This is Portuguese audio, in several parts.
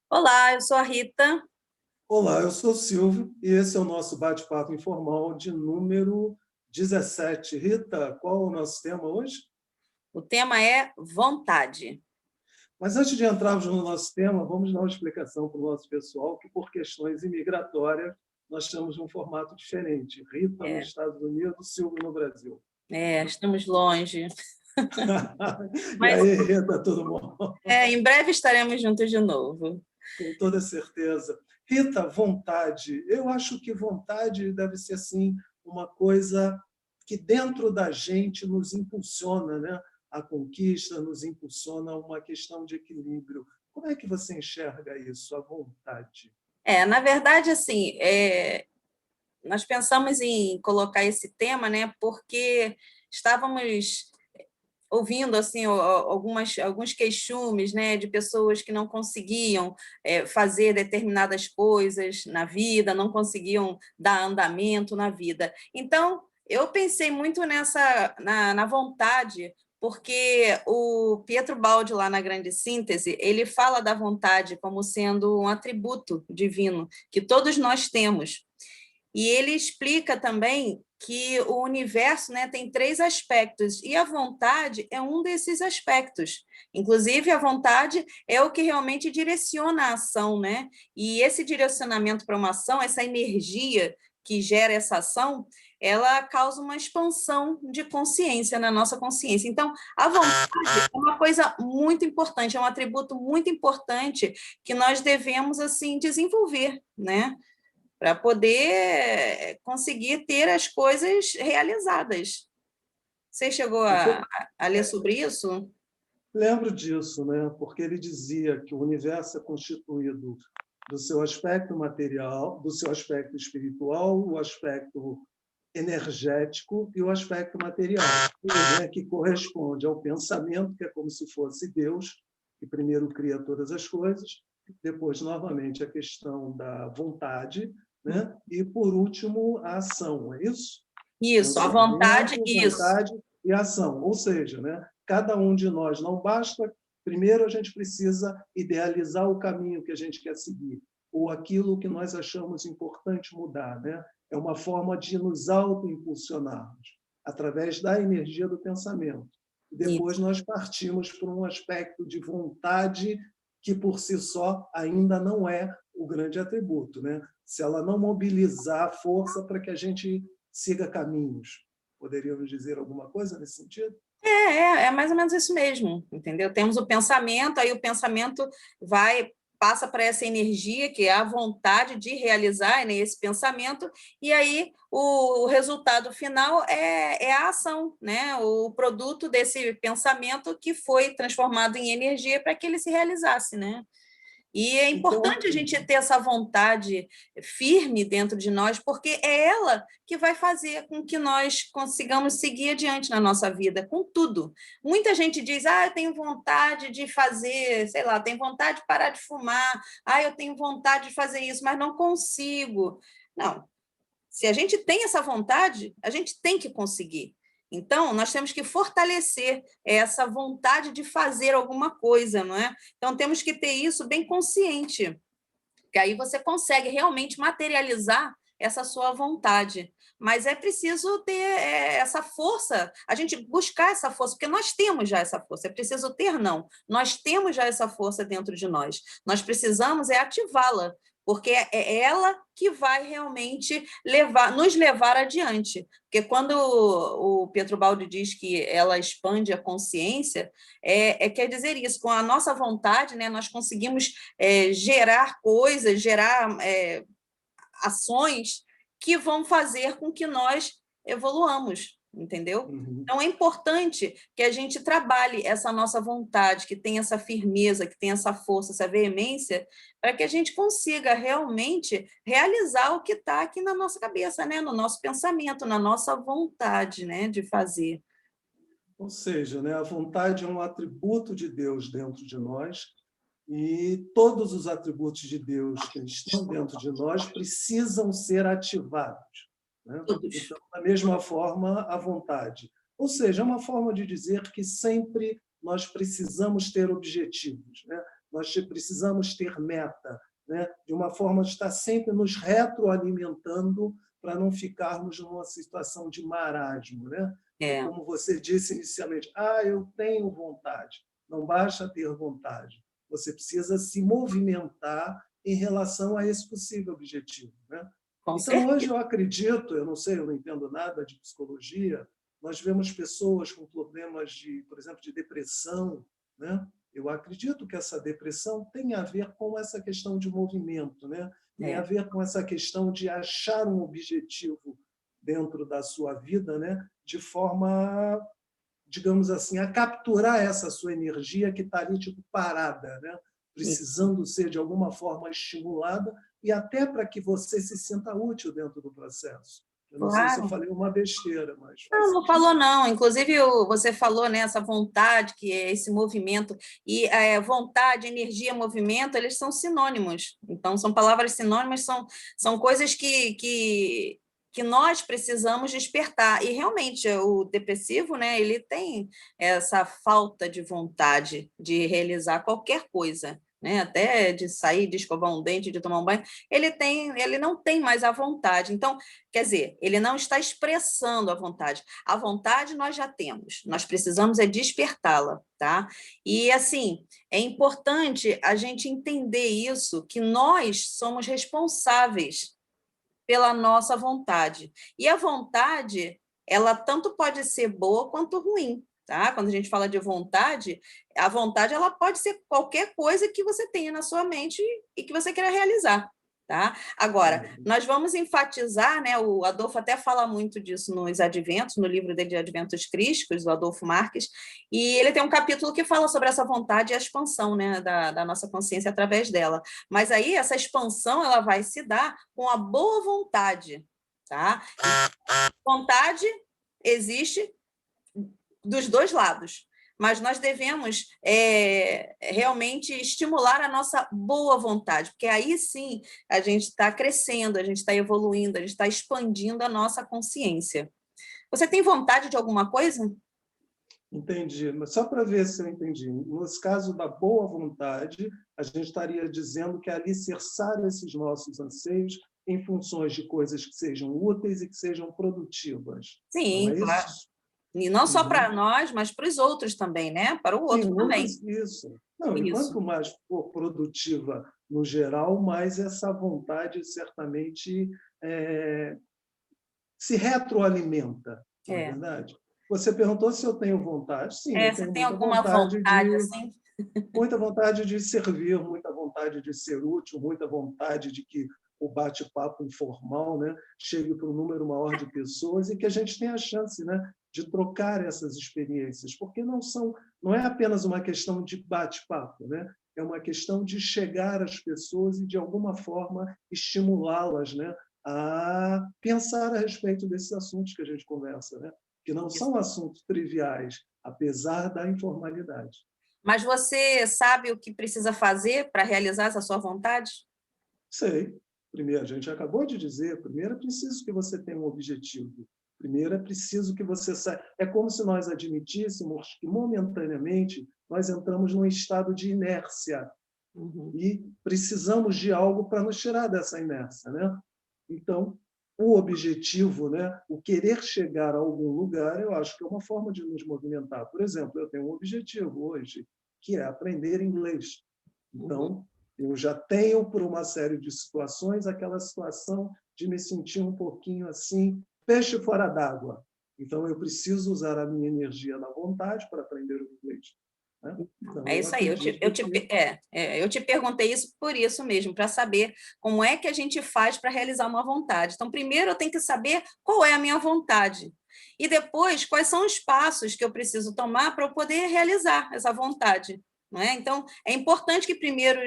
Olá, eu sou a Rita. Olá, eu sou o Silvio e esse é o nosso bate-papo informal de número 17. Rita, qual é o nosso tema hoje? O tema é vontade. Mas antes de entrarmos no nosso tema, vamos dar uma explicação para o nosso pessoal que, por questões imigratórias, nós temos um formato diferente. Rita nos Estados Unidos, Silvio no Brasil. Estamos longe. E Mas aí, Rita, tudo bom? em breve estaremos juntos de novo. Com toda certeza. Rita, vontade. Eu acho que vontade deve ser assim uma coisa que dentro da gente nos impulsiona, né? A conquista nos impulsiona a uma questão de equilíbrio. Como é que você enxerga isso, a vontade? Na verdade, assim, nós pensamos em colocar esse tema, né, porque estávamos ouvindo assim alguns queixumes, né, de pessoas que não conseguiam fazer determinadas coisas na vida, não conseguiam dar andamento na vida. Então, eu pensei muito na vontade, porque o Pietro Baldi, lá na Grande Síntese, ele fala da vontade como sendo um atributo divino que todos nós temos. E ele explica também que o universo, né, tem 3 aspectos, e a vontade é um desses aspectos. Inclusive, a vontade é o que realmente direciona a ação, né? E esse direcionamento para uma ação, essa energia que gera essa ação, ela causa uma expansão de consciência na nossa consciência. Então, a vontade é uma coisa muito importante, é um atributo muito importante que nós devemos assim desenvolver, né? Para poder conseguir ter as coisas realizadas. Você chegou a ler sobre isso? Lembro disso, né? Porque ele dizia que o universo é constituído do seu aspecto material, do seu aspecto espiritual, o aspecto energético e o aspecto material, né, que corresponde ao pensamento, que é como se fosse Deus, que primeiro cria todas as coisas, depois, novamente, a questão da vontade, né, e, por último, a ação, é isso? Isso, a vontade, Pensamento, isso. vontade e ação. Ou seja, né, cada um de nós não basta. Primeiro, a gente precisa idealizar o caminho que a gente quer seguir, ou aquilo que nós achamos importante mudar, né? É uma forma de nos autoimpulsionarmos, através da energia do pensamento. Depois, Isso. nós partimos para um aspecto de vontade que, por si só, ainda não é o grande atributo, né? Se ela não mobilizar a força para que a gente siga caminhos. Poderíamos dizer alguma coisa nesse sentido? É mais ou menos isso mesmo, entendeu? Temos o pensamento, aí o pensamento passa para essa energia, que é a vontade de realizar, né, esse pensamento, e aí o resultado final é a ação, né? O produto desse pensamento que foi transformado em energia para que ele se realizasse, né? E é Então, importante a gente ter essa vontade firme dentro de nós, porque é ela que vai fazer com que nós consigamos seguir adiante na nossa vida, com tudo. Muita gente diz, eu tenho vontade de fazer, sei lá, tenho vontade de parar de fumar, eu tenho vontade de fazer isso, mas não consigo. Não, se a gente tem essa vontade, a gente tem que conseguir. Então, nós temos que fortalecer essa vontade de fazer alguma coisa, não é? Então, temos que ter isso bem consciente, que aí você consegue realmente materializar essa sua vontade. Mas é preciso ter essa força, a gente buscar essa força, porque nós temos já essa força. É preciso ter, não. Nós temos já essa força dentro de nós. Nós precisamos ativá-la, porque é ela que vai realmente nos levar adiante. Porque quando o Pietro Baldi diz que ela expande a consciência, quer dizer isso, com a nossa vontade, né, nós conseguimos gerar coisas, gerar ações que vão fazer com que nós evoluamos, entendeu? Então, é importante que a gente trabalhe essa nossa vontade, que tenha essa firmeza, que tenha essa força, essa veemência, para que a gente consiga realmente realizar o que está aqui na nossa cabeça, né? No nosso pensamento, na nossa vontade, né? De fazer. ou seja, né, a vontade é um atributo de Deus dentro de nós e todos os atributos de Deus que estão dentro de nós precisam ser ativados, né? Todos. Então, da mesma forma, a vontade. Ou seja, é uma forma de dizer que sempre nós precisamos ter objetivos, né? nós precisamos ter meta, né? De uma forma de estar sempre nos retroalimentando para não ficarmos numa situação de marasmo, né? Como você disse inicialmente, eu tenho vontade. Não basta ter vontade. Você precisa se movimentar em relação a esse possível objetivo, né? Então, hoje eu acredito, eu não sei, eu não entendo nada de psicologia, nós vemos pessoas com problemas de, por exemplo, de depressão, né? Eu acredito que essa depressão tem a ver com essa questão de movimento, né? Tem a ver com essa questão de achar um objetivo dentro da sua vida, né? De forma, digamos assim, a capturar essa sua energia que está ali tipo parada, né? Precisando ser de alguma forma estimulada e até para que você se sinta útil dentro do processo. Eu não sei se eu falei uma besteira, mas não falou não. Inclusive você falou, né, essa vontade, que é esse movimento, e vontade, energia, movimento, eles são sinônimos. Então são palavras sinônimas, são coisas que nós precisamos despertar. E realmente o depressivo, né, ele tem essa falta de vontade de realizar qualquer coisa, né? Até de sair, de escovar um dente, de tomar um banho, ele não tem mais a vontade. Então, quer dizer, ele não está expressando a vontade. A vontade nós já temos, nós precisamos despertá-la, tá? E, assim, é importante a gente entender isso, que nós somos responsáveis pela nossa vontade. E a vontade, ela tanto pode ser boa quanto ruim. Tá? Quando a gente fala de vontade, a vontade ela pode ser qualquer coisa que você tenha na sua mente e que você queira realizar. Tá? Agora, nós vamos enfatizar, né, o Adolfo até fala muito disso nos Adventos, no livro dele de Adventos Crísticos, do Adolfo Marques, e ele tem um capítulo que fala sobre essa vontade e a expansão, né, da nossa consciência através dela. Mas aí essa expansão ela vai se dar com a boa vontade. Tá? Vontade existe dos dois lados, mas nós devemos realmente estimular a nossa boa vontade, porque aí sim a gente está crescendo, a gente está evoluindo, a gente está expandindo a nossa consciência. Você tem vontade de alguma coisa? Entendi, mas só para ver se eu entendi. No caso da boa vontade, a gente estaria dizendo que é alicerçar esses nossos anseios em funções de coisas que sejam úteis e que sejam produtivas. Sim, não é claro. isso? E não só para nós, mas para os outros também, né? Para o outro também. Isso. Não, e Isso. quanto mais for produtiva no geral, mais essa vontade certamente se retroalimenta, não é verdade? Você perguntou se eu tenho vontade. Sim, eu tenho você tem muita alguma vontade assim? Muita vontade de servir, muita vontade de ser útil, muita vontade de que o bate-papo informal, né, chegue para um número maior de pessoas e que a gente tenha a chance, né, de trocar essas experiências, porque não é apenas uma questão de bate-papo, né? É uma questão de chegar às pessoas e, de alguma forma, estimulá-las, né, a pensar a respeito desses assuntos que a gente conversa, né? Que não são assuntos triviais, apesar da informalidade. Mas você sabe o que precisa fazer para realizar essa sua vontade? Sei. Primeiro, a gente acabou de dizer, primeiro é preciso que você tenha um objetivo. Primeiro é preciso que você saia. É como se nós admitíssemos que, momentaneamente, nós entramos num estado de inércia. E precisamos de algo para nos tirar dessa inércia, né? Então, o objetivo, né, o querer chegar a algum lugar, eu acho que é uma forma de nos movimentar. Por exemplo, eu tenho um objetivo hoje, que é aprender inglês. Então, eu já tenho, por uma série de situações, aquela situação de me sentir um pouquinho assim, peixe fora d'água. Então, eu preciso usar a minha energia na vontade para aprender o inglês. Né? Então, é isso aí. Eu te perguntei isso por isso mesmo, para saber como é que a gente faz para realizar uma vontade. Então, primeiro eu tenho que saber qual é a minha vontade. E depois, quais são os passos que eu preciso tomar para eu poder realizar essa vontade. Não é? Então, é importante que primeiro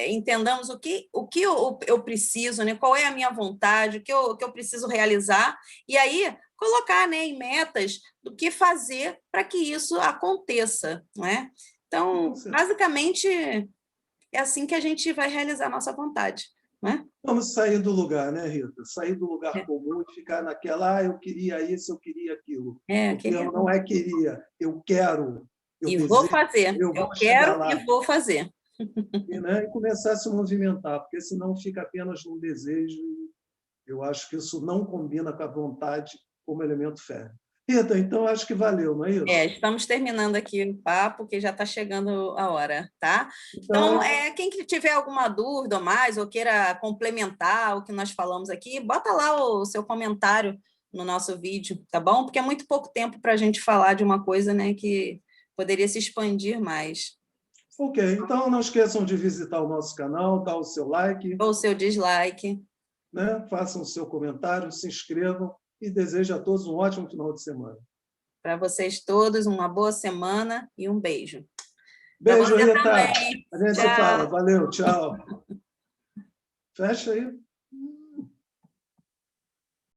entendamos o que eu preciso, né? Qual é a minha vontade, o que eu preciso realizar, e aí colocar, né, em metas do que fazer para que isso aconteça. Não é? Então, basicamente, é assim que a gente vai realizar a nossa vontade. Não é? Vamos sair do lugar, né, Rita? Sair do lugar comum e ficar naquela, eu queria isso, eu queria aquilo. Porque eu não queria, eu quero. Vou fazer. Eu Eu vou chegar quero lá. e vou fazer. e começar a se movimentar, porque senão fica apenas no desejo. Eu acho que isso não combina com a vontade como elemento férreo. Rita, então acho que valeu, não é isso? Estamos terminando aqui o papo, que já está chegando a hora, tá? Então, Então, quem tiver alguma dúvida ou mais, ou queira complementar o que nós falamos aqui, bota lá o seu comentário no nosso vídeo, tá bom? Porque é muito pouco tempo para a gente falar de uma coisa, né, que poderia se expandir mais. ok, então não esqueçam de visitar o nosso canal, dar o seu like, Ou o seu dislike. façam o seu comentário, se inscrevam e desejo a todos um ótimo final de semana. Para vocês todos, uma boa semana e um beijo. Para Beijo, você Rita. também. A gente se fala. Tchau. Valeu, tchau. Fecha aí.